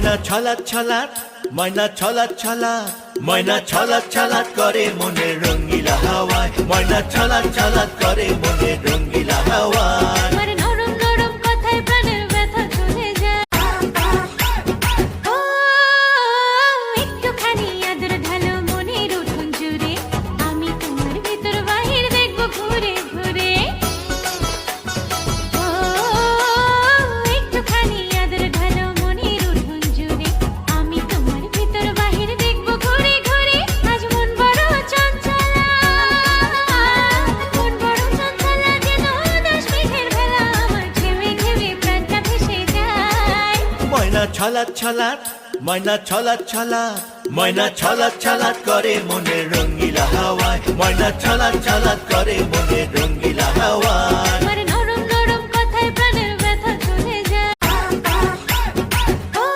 ময়না ছলাৎ ছলাৎ, ময়না ছলাৎ ছলাৎ, ময়না ছলাৎ ছলাৎ করে মনের রঙ্গিলা হাওয়ায়, ময়না ছলাৎ ছলাৎ করে মনের রঙ্গিলা হাওয়ায়। তোমার নরম নরম কথায় প্রাণের ব্যথা চলে যায়। ও একটুখানি আদর ঢালো মনের উঠোন জুড়ে, আমি তোমার ভিতর বাহির দেখবো ঘুরে ঘুরে। ও একটুখানি আদর ঢালো মনের উঠোন জুড়ে, আমি তোমার ভিতর বাহির দেখবো ঘুরে ঘুরে। আজ মন বড় চঞ্চলা, মন বড় চঞ্চলা, যেন উদাস মেঘের ভেলা, আমার ঘেমে ঘেমে প্রাণটা ভেসে যায়। ময়না ছলাৎ ছলাৎ, ময়না ছলাৎ ছলাৎ, ময়না ছলাৎ ছলাৎ করে মনের রঙ্গিলা হাওয়ায়, ময়না ছলাৎ ছলাৎ করে মনের রঙ্গিলা হাওয়ায়। তোমার নরম নরম কথায় প্রাণের ব্যথা চলে যায়। ও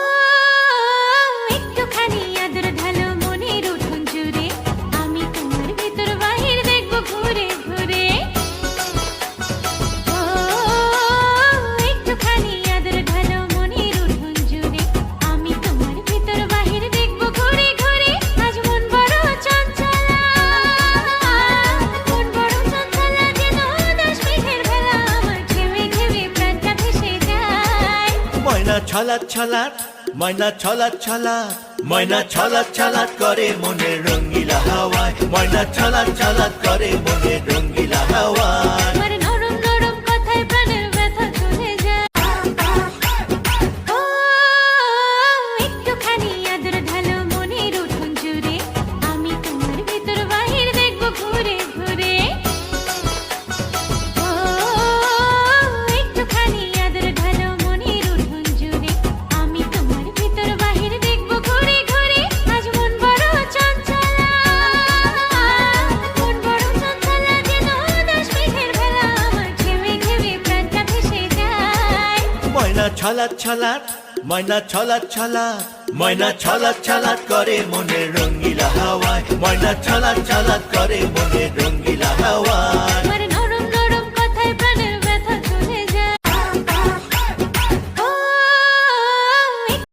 একটুখানি আদর ঢালো মনের উঠোন জুড়ে, আমি তোমার ভিতর বাহির দেখবো ঘুরে ঘুরে। ও একটুখানি আদর ঢালো মনের উঠোন জুড়ে, আমি তোমার ভিতর বাহির দেখবো ঘুরে ঘুরে। আজ মন বড় চঞ্চলা, মন বড় চঞ্চলা, যেন উদাস মেঘের ভেলা, আমার ঘেমে ঘেমে প্রাণটা ভেসে যায়। ময়না ছলাৎ ছলাৎ, ময়না ছলাৎ ছলাৎ, ময়না ছলাৎ ছলাৎ করে মনের রঙ্গিলা হাওয়ায়, ময়না ছলাৎ ছলাৎ করে মনের রঙ্গিলা হাওয়ায়। তোমার নরম নরম কথায় প্রাণের ব্যথা চলে যায়। ও একটুখানি আদর ঢালো মনের উঠোন জুড়ে, আমি তোমার ভিতর বাহির দেখবো ঘুরে ঘুরে। ও একটুখানি আদর ঢালো মনের উঠোন জুড়ে, আমি তোমার ভিতর বাহির দেখবো ঘুরে ঘুরে। আজ মন বড় চঞ্চলা, মন বড় চঞ্চলা, যেন উদাস মেঘের ভেলা, আমার ঘেমে ঘেমে প্রাণটা ভেসে যায়। ময়না ছলাৎ ছলাৎ, ময়না ছলাৎ ছলাৎ, ময়না ছলাৎ ছলাৎ করে মনের রঙ্গিলা হাওয়ায়, ময়না ছলাৎ ছলাৎ করে মনের রঙ্গিলা হাওয়ায়।